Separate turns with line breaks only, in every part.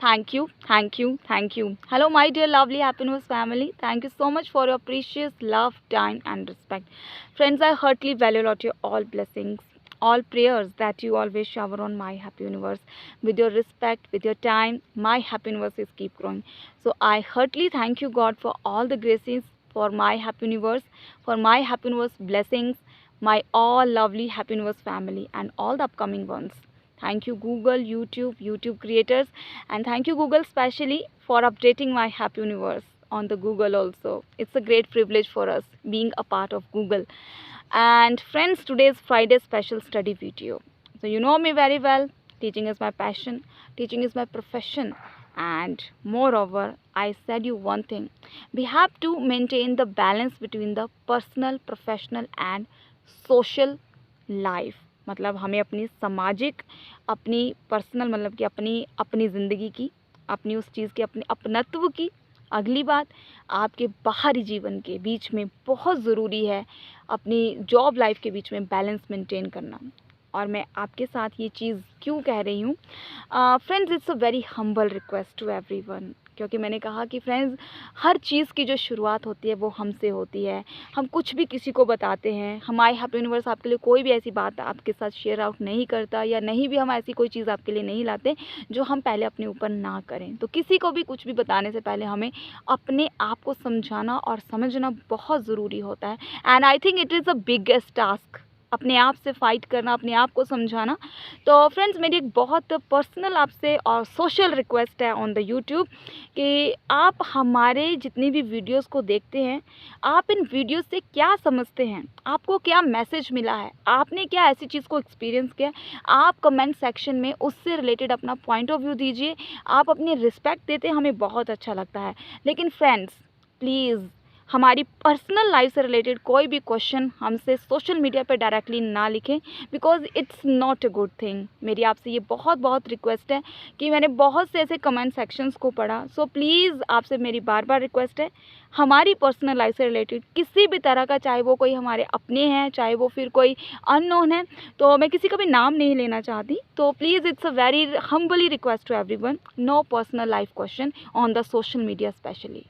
Thank you, thank you, thank you. Hello, my dear lovely Happiness family. Thank you so much for your precious love, time, and respect. Friends, I heartily value out your all blessings, all prayers that you always shower on my happy universe. With your respect, with your time, my happy universe is keep growing. So I heartily thank you, God, for all the graces for my happy universe, for my happy universe blessings, my all lovely happy universe family, and all the upcoming ones. Thank you, Google, YouTube creators, and thank you, Google, specially for updating my happy universe on the Google also. It's a great privilege for us being a part of Google. And friends, today's Friday special study video. So you know me very well. Teaching is my passion, teaching is my profession. And moreover, I said you one thing. We have to maintain the balance between the personal, professional and social life. मतलब हमें अपनी सामाजिक, अपनी personal, मतलब कि अपनी अपनी ज़िंदगी की, अपनी उस चीज़ के, अपने अपनत्व की, अगली बात आपके बाहरी जीवन के बीच में बहुत ज़रूरी है अपनी जॉब लाइफ के बीच में बैलेंस मेंटेन करना. और मैं आपके साथ ये चीज़ क्यों कह रही हूँ friends, it's a very humble request to everyone. क्योंकि मैंने कहा कि फ्रेंड्स, हर चीज़ की जो शुरुआत होती है वो हमसे होती है. हम कुछ भी किसी को बताते हैं, हमारे हैप्पी यूनिवर्स आपके लिए कोई भी ऐसी बात आपके साथ शेयर आउट नहीं करता, या नहीं भी हम ऐसी कोई चीज़ आपके लिए नहीं लाते जो हम पहले अपने ऊपर ना करें. तो किसी को भी कुछ भी बताने से पहले हमें अपने आप को समझाना और समझना बहुत ज़रूरी होता है. And I think it is the biggest task, अपने आप से फाइट करना, अपने आप को समझाना. तो फ्रेंड्स, मेरी एक बहुत पर्सनल आपसे और सोशल रिक्वेस्ट है ऑन द यूट्यूब कि आप हमारे जितनी भी वीडियोस को देखते हैं, आप इन वीडियोस से क्या समझते हैं, आपको क्या मैसेज मिला है, आपने क्या ऐसी चीज़ को एक्सपीरियंस किया, आप कमेंट सेक्शन में उससे रिलेटेड अपना पॉइंट ऑफ व्यू दीजिए. आप अपनी रिस्पेक्ट देते हैं, हमें बहुत अच्छा लगता है. लेकिन फ्रेंड्स, प्लीज़ हमारी पर्सनल लाइफ से रिलेटेड कोई भी क्वेश्चन हमसे सोशल मीडिया पे डायरेक्टली ना लिखें, because it's not a good thing. मेरी आपसे ये बहुत बहुत रिक्वेस्ट है कि मैंने बहुत से ऐसे कमेंट सेक्शंस को पढ़ा. सो प्लीज़ आपसे मेरी बार बार रिक्वेस्ट है, हमारी पर्सनल लाइफ से रिलेटेड किसी भी तरह का, चाहे वो कोई हमारे अपने हैं, चाहे वो फिर कोई अननोन है, तो मैं किसी का भी नाम नहीं लेना चाहती, तो please it's a very humbly request to everyone, no personal life question on the social media specially.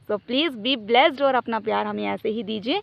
So please be blessed और अपना प्यार हमें ऐसे ही दीजिए.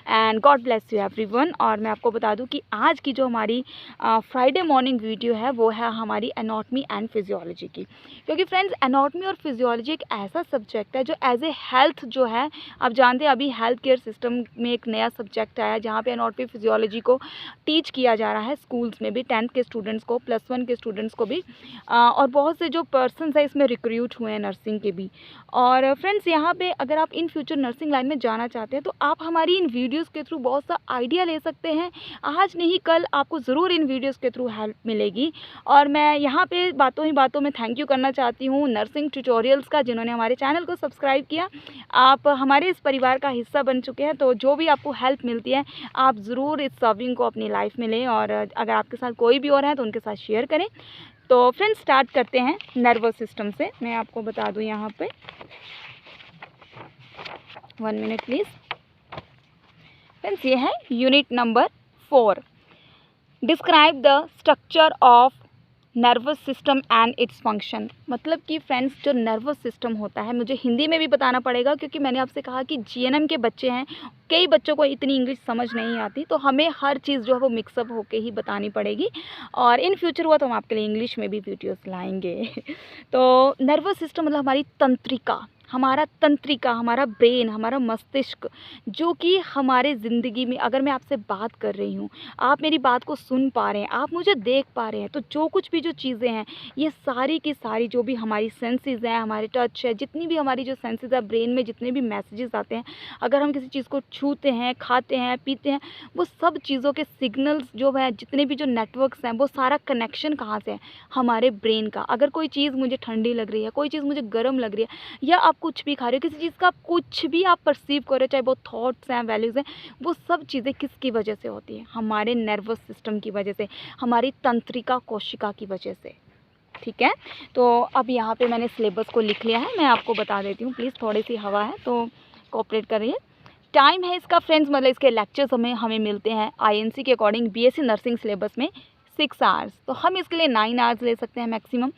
And God bless you everyone. और मैं आपको बता दूं कि आज की जो हमारी फ्राइडे मॉर्निंग वीडियो है वो है हमारी एनाटॉमी एंड फिजियोलॉजी की. क्योंकि फ्रेंड्स, एनाटॉमी और फिजियोलॉजी एक ऐसा सब्जेक्ट है जो एज ए हेल्थ जो है, आप जानते हैं अभी हेल्थ केयर सिस्टम में एक नया सब्जेक्ट आया है जहाँ पे एनाटॉमी फिजियोलॉजी को टीच किया जा रहा है स्कूल्स में भी, 10th के स्टूडेंट्स को, +1 के स्टूडेंट्स को भी. और बहुत से जो पर्सनस है इसमें रिक्रूट हुए हैं नर्सिंग के भी. और फ्रेंड्स, यहाँ पे अगर आप इन फ्यूचर नर्सिंग लाइन में जाना चाहते हैं तो आप हमारी इन वीडियोस के थ्रू बहुत सा आइडिया ले सकते हैं. आज नहीं कल आपको ज़रूर इन वीडियोस के थ्रू हेल्प मिलेगी. और मैं यहाँ पे बातों ही बातों में थैंक यू करना चाहती हूँ नर्सिंग ट्यूटोरियल्स का, जिन्होंने हमारे चैनल को सब्सक्राइब किया. आप हमारे इस परिवार का हिस्सा बन चुके हैं, तो जो भी आपको हेल्प मिलती है आप ज़रूर इस सर्विंग को अपनी लाइफ में लें. और अगर आपके साथ कोई भी और है तो उनके साथ शेयर करें. तो फ्रेंड्स, स्टार्ट करते हैं नर्वस सिस्टम से. मैं आपको बता दूँ यहाँ पे, 1 मिनट प्लीज़. फ्रेंड्स, ये है unit number 4. Describe the structure of nervous system and its function. मतलब कि फ्रेंड्स, जो नर्वस सिस्टम होता है, मुझे हिंदी में भी बताना पड़ेगा क्योंकि मैंने आपसे कहा कि जीएनएम के बच्चे हैं, कई बच्चों को इतनी इंग्लिश समझ नहीं आती, तो हमें हर चीज़ जो है वो मिक्सअप होके ही बतानी पड़ेगी. और इन फ्यूचर हुआ तो हम आपके लिए इंग्लिश में भी वीडियोस लाएंगे. तो नर्वस सिस्टम मतलब हमारी तंत्रिका, हमारा ब्रेन, हमारा मस्तिष्क, जो कि हमारे ज़िंदगी में, अगर मैं आपसे बात कर रही हूँ, आप मेरी बात को सुन पा रहे हैं, आप मुझे देख पा रहे हैं, तो जो कुछ भी जो चीज़ें हैं, ये सारी की सारी जो भी हमारी सेंसेस हैं, हमारे टच है, जितनी भी हमारी जो सेंसेस है ब्रेन में, जितने भी मैसेजेस आते हैं, अगर हम किसी चीज़ को छूते हैं, खाते हैं, पीते हैं, वो सब चीज़ों के सिग्नल्स जो है, जितने भी जो नेटवर्क्स हैं, वो सारा कनेक्शन कहाँ से है? हमारे ब्रेन का. अगर कोई चीज़ मुझे ठंडी लग रही है, कोई चीज़ मुझे गर्म लग रही है, या आप कुछ भी खा रहे हो, किसी चीज़ का आप कुछ भी आप परसीव कर रहे हो, चाहे वो थॉट्स हैं, वैल्यूज़ हैं, वो सब चीज़ें किसकी वजह से होती है? हमारे नर्वस सिस्टम की वजह से, हमारी तंत्रिका कोशिका की वजह से. ठीक है, तो अब यहाँ पे मैंने सिलेबस को लिख लिया है, मैं आपको बता देती हूँ. प्लीज़, थोड़ी सी हवा है तो कोऑपरेट करिए. टाइम है इसका फ्रेंड्स, मतलब इसके लेक्चर्स हमें मिलते हैं आईएनसी के अकॉर्डिंग बीएससी नर्सिंग सिलेबस में 6 आवर्स, तो हम इसके लिए 9 आवर्स ले सकते हैं मैक्सिमम,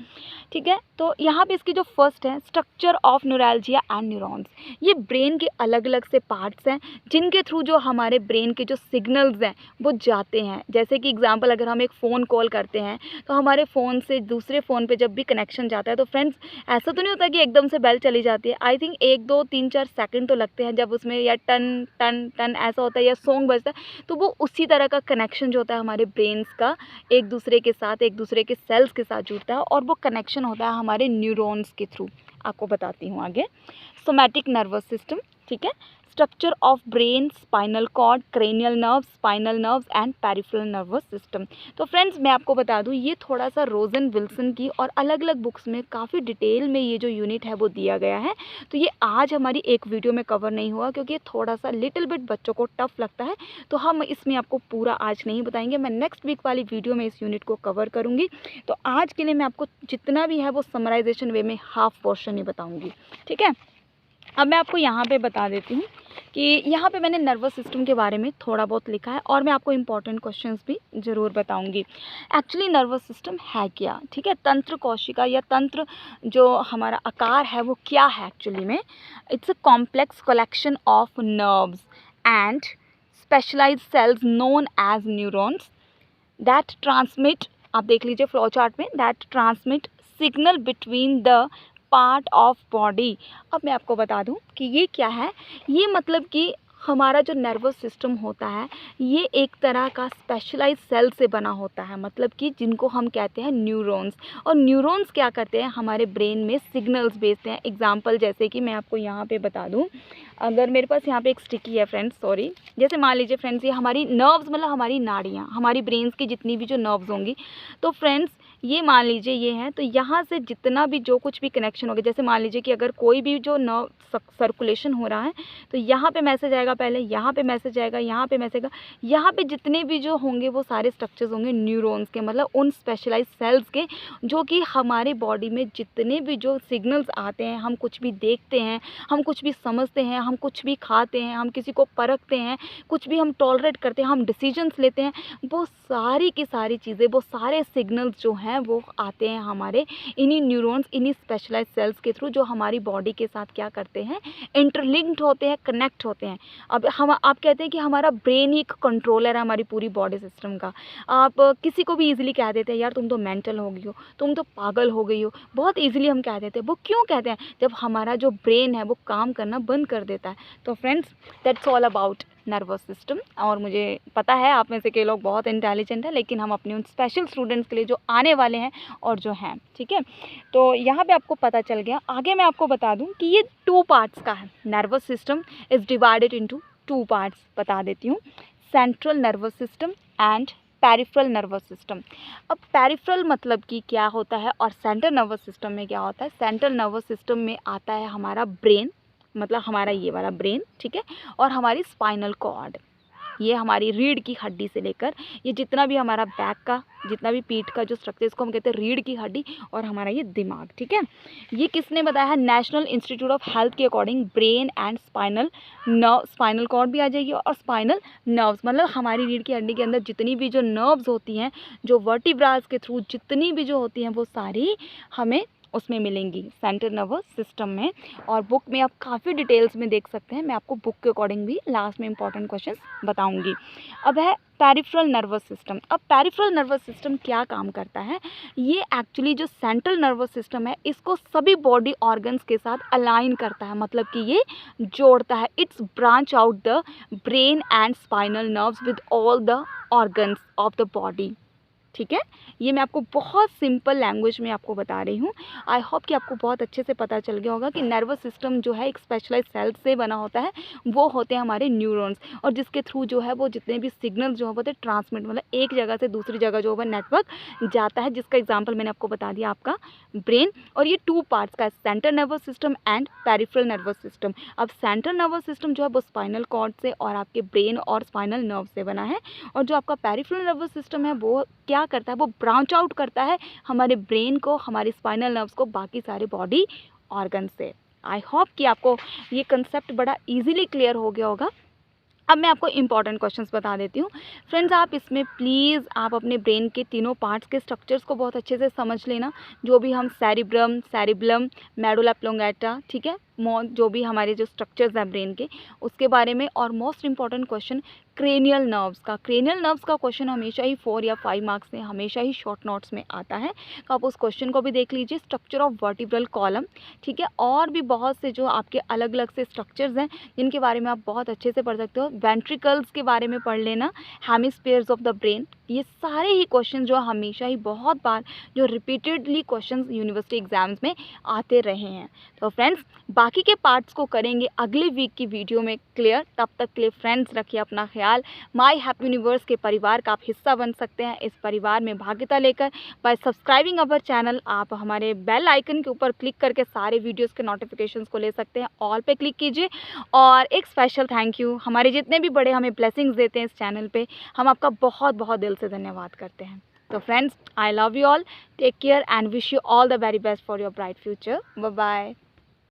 ठीक है। तो यहाँ पे इसकी जो फर्स्ट है structure of neuralgia and neurons, ये ब्रेन के अलग अलग से पार्ट्स हैं जिनके थ्रू जो हमारे ब्रेन के जो सिग्नल्स हैं वो जाते हैं। जैसे कि एग्जांपल, अगर हम एक फ़ोन कॉल करते हैं तो हमारे फ़ोन से दूसरे फ़ोन पे जब भी कनेक्शन जाता है तो फ्रेंड्स ऐसा तो नहीं होता कि एकदम से बेल चली जाती है। आई थिंक 1 2 3 4 सेकंड तो लगते हैं जब उसमें या टन टन टन ऐसा होता है या सॉन्ग बजता है, तो वो उसी तरह का कनेक्शन जो होता है हमारे ब्रेन्स का एक दूसरे के साथ, एक दूसरे के सेल्स के साथ जुड़ता है, और वो कनेक्शन होता है हमारे न्यूरॉन्स के थ्रू। आपको बताती हूँ आगे। सोमैटिक नर्वस सिस्टम, ठीक है, structure of brain, spinal cord, cranial nerves, spinal nerves and peripheral nervous system. तो फ्रेंड्स मैं आपको बता दूं, ये थोड़ा सा रोजन विल्सन की और अलग अलग बुक्स में काफ़ी डिटेल में ये जो यूनिट है वो दिया गया है। तो ये आज हमारी एक वीडियो में कवर नहीं हुआ क्योंकि ये थोड़ा सा लिटिल बिट बच्चों को टफ लगता है, तो हम इसमें आपको पूरा आज नहीं बताएंगे। मैं नेक्स्ट वीक वाली वीडियो में इस यूनिट को कवर करूँगी। तो आज के लिए मैं आपको जितना भी है वो समराइजेशन वे में हाफ पोर्शन ही बताऊँगी, ठीक है। अब मैं आपको यहाँ पे बता देती हूँ कि यहाँ पे मैंने नर्वस सिस्टम के बारे में थोड़ा बहुत लिखा है और मैं आपको इम्पॉर्टेंट क्वेश्चंस भी ज़रूर बताऊँगी। एक्चुअली नर्वस सिस्टम है क्या, ठीक है। तंत्र कोशिका या तंत्र जो हमारा आकार है वो क्या है एक्चुअली में, it's a complex collection of nerves and specialized cells known as neurons that transmit, आप देख लीजिए फ्लो चार्ट में, that transmit signal between the part of body. अब मैं आपको बता दूं कि ये क्या है। ये मतलब कि हमारा जो नर्वस सिस्टम होता है ये एक तरह का स्पेशलाइज सेल से बना होता है, मतलब कि जिनको हम कहते हैं न्यूरॉन्स। और न्यूरॉन्स क्या करते हैं, हमारे ब्रेन में सिग्नल्स भेजते हैं। एग्जांपल जैसे कि मैं आपको यहाँ पे बता दूँ, अगर मेरे पास यहाँ पे एक स्टिकी है फ्रेंड्स, सॉरी, जैसे मान लीजिए फ्रेंड्स ये हमारी नर्व्स मतलब हमारी नाड़ियाँ, हमारी ब्रेन्स की जितनी भी जो नर्व्स होंगी, तो फ्रेंड्स ये मान लीजिए ये है, तो यहाँ से जितना भी जो कुछ भी कनेक्शन होगा, जैसे मान लीजिए कि अगर कोई भी जो नर्व सर्कुलेशन हो रहा है तो यहाँ पे मैसेज आएगा, पहले यहाँ पे मैसेज आएगा, यहाँ पे मैसेज आएगा, यहाँ पे जितने भी जो होंगे वो सारे स्ट्रक्चर्स होंगे न्यूरॉन्स के, मतलब उन स्पेशलाइज सेल्स के, जो कि हमारे बॉडी में जितने भी जो सिग्नल्स आते हैं, हम कुछ भी देखते हैं, हम कुछ भी समझते हैं, हम कुछ भी खाते हैं, हम किसी को परखते हैं, कुछ भी हम टॉलरेट करते हैं, हम डिसीजंस लेते हैं, वो सारी की सारी चीज़ें, वो सारे सिग्नल्स जो हैं वो आते हैं हमारे इन्हीं न्यूरॉन्स, इन्हीं स्पेशलाइज सेल्स के थ्रू, जो हमारी बॉडी के साथ क्या करते हैं, इंटरलिंक्ड होते हैं, कनेक्ट होते हैं। अब हम आप कहते हैं कि हमारा ब्रेन ही एक कंट्रोलर है हमारी पूरी बॉडी सिस्टम का। आप किसी को भी ईजिली कह देते हैं यार तुम तो मेंटल हो गई हो, तुम तो पागल हो गई हो, बहुत ईजिली हम कह देते हैं। वो क्यों कहते हैं, जब हमारा जो ब्रेन है वो काम करना बंद कर देता है। तो friends that's all about nervous system. और मुझे पता है आप में से कई लोग बहुत इंटेलिजेंट हैं, लेकिन हम अपने उन स्पेशल स्टूडेंट्स के लिए जो आने वाले हैं और जो हैं, ठीक है। तो यहाँ पे आपको पता चल गया। आगे मैं आपको बता दूँ कि ये 2 पार्ट्स का है। Nervous system is divided into 2 parts, बता देती हूँ, central nervous system and peripheral nervous system. अब पेरिफेरल मतलब कि क्या होता है और सेंट्रल नर्वस सिस्टम में क्या होता है। सेंट्रल नर्वस सिस्टम में आता है हमारा ब्रेन, मतलब हमारा ये वाला ब्रेन, ठीक है, और हमारी स्पाइनल कॉर्ड, ये हमारी रीढ़ की हड्डी से लेकर ये जितना भी हमारा बैक का, जितना भी पीठ का जो स्ट्रक्चर, इसको हम कहते हैं रीढ़ की हड्डी, और हमारा ये दिमाग, ठीक है। ये किसने बताया है, नेशनल इंस्टीट्यूट ऑफ हेल्थ के according brain and spinal nerve, spinal cord भी आ जाएगी और स्पाइनल नर्व्स, मतलब हमारी रीढ़ की हड्डी के अंदर जितनी भी जो नर्व्स होती हैं, जो वर्टिब्रास के थ्रू जितनी भी जो होती हैं, वो सारी हमें उसमें मिलेंगी सेंट्रल नर्वस सिस्टम में। और बुक में आप काफ़ी डिटेल्स में देख सकते हैं, मैं आपको बुक के अकॉर्डिंग भी लास्ट में इंपॉर्टेंट क्वेश्चंस बताऊंगी। अब है पेरिफेरल नर्वस सिस्टम। अब पेरिफेरल नर्वस सिस्टम क्या काम करता है, ये एक्चुअली जो सेंट्रल नर्वस सिस्टम है इसको सभी बॉडी ऑर्गन्स के साथ अलाइन करता है, मतलब कि ये जोड़ता है। It's branch out the brain and spinal nerves with all the organs of the body, ठीक है। ये मैं आपको बहुत सिंपल लैंग्वेज में आपको बता रही हूँ। आई होप कि आपको बहुत अच्छे से पता चल गया होगा कि नर्वस सिस्टम जो है एक स्पेशलाइज सेल्स से बना होता है, वो होते हैं हमारे न्यूरॉन्स, और जिसके थ्रू जो है वो जितने भी सिग्नल जो होते हैं ट्रांसमिट, मतलब एक जगह से दूसरी जगह जो है नेटवर्क जाता है, जिसका एग्जाम्पल मैंने आपको बता दिया आपका ब्रेन। और ये 2 पार्ट्स का है, central nervous system and peripheral nervous system. अब सेंट्रल नर्वस सिस्टम जो है वो स्पाइनल कॉर्ड से और आपके ब्रेन और स्पाइनल नर्व से बना है, और जो आपका पेरिफेरल नर्वस सिस्टम है वो क्या करता है, वो ब्रांच आउट करता है हमारे ब्रेन को, हमारे स्पाइनल नर्व्स को बाकी सारे बॉडी ऑर्गन से। आई होप कि आपको ये कंसेप्ट बड़ा इजीली क्लियर हो गया होगा। अब मैं आपको इंपॉर्टेंट क्वेश्चंस बता देती हूँ। फ्रेंड्स, आप इसमें प्लीज़ आप अपने ब्रेन के तीनों पार्ट्स के स्ट्रक्चर्स को बहुत अच्छे से समझ लेना। जो भी हम सेरिब्रम, सेरिबलम, मेडुला ऑब्लोंगेटा, ठीक है, जो भी हमारे जो स्ट्रक्चर्स हैं ब्रेन के, उसके बारे में। और most important question cranial nerves का। क्रेनियल नर्व्स का क्वेश्चन हमेशा ही 4 या 5 मार्क्स में हमेशा ही शॉर्ट नोट्स में आता है, तो आप उस क्वेश्चन को भी देख लीजिए। स्ट्रक्चर ऑफ वर्टिब्रल कॉलम, ठीक है, और भी बहुत से जो आपके अलग अलग से स्ट्रक्चर्स हैं जिनके बारे में आप बहुत अच्छे से पढ़ सकते हो। वेंट्रिकल्स के बारे में पढ़ लेना, हेमिस्फीयर्स ऑफ द ब्रेन, ये सारे ही क्वेश्चन जो हमेशा ही बहुत बार जो रिपीटेडली क्वेश्चन यूनिवर्सिटी एग्जाम्स में आते रहे हैं। तो फ्रेंड्स, बाकी के पार्ट्स को करेंगे अगले वीक की वीडियो में क्लियर। तब तक के लिए फ्रेंड्स रखिए अपना ख्याल। माय हैप्पी यूनिवर्स के परिवार का आप हिस्सा बन सकते हैं, इस परिवार में भागीदार लेकर बाय सब्सक्राइबिंग अवर चैनल। आप हमारे बेल आइकन के ऊपर क्लिक करके सारे वीडियोस के नोटिफिकेशंस को ले सकते हैं। ऑल पे क्लिक कीजिए। और एक स्पेशल थैंक यू, हमारे जितने भी बड़े हमें ब्लेसिंग्स देते हैं इस चैनल पे, हम आपका बहुत बहुत दिल से धन्यवाद करते हैं। तो friends, I love you all, take care and wish you all the very best for your bright future. Bye bye.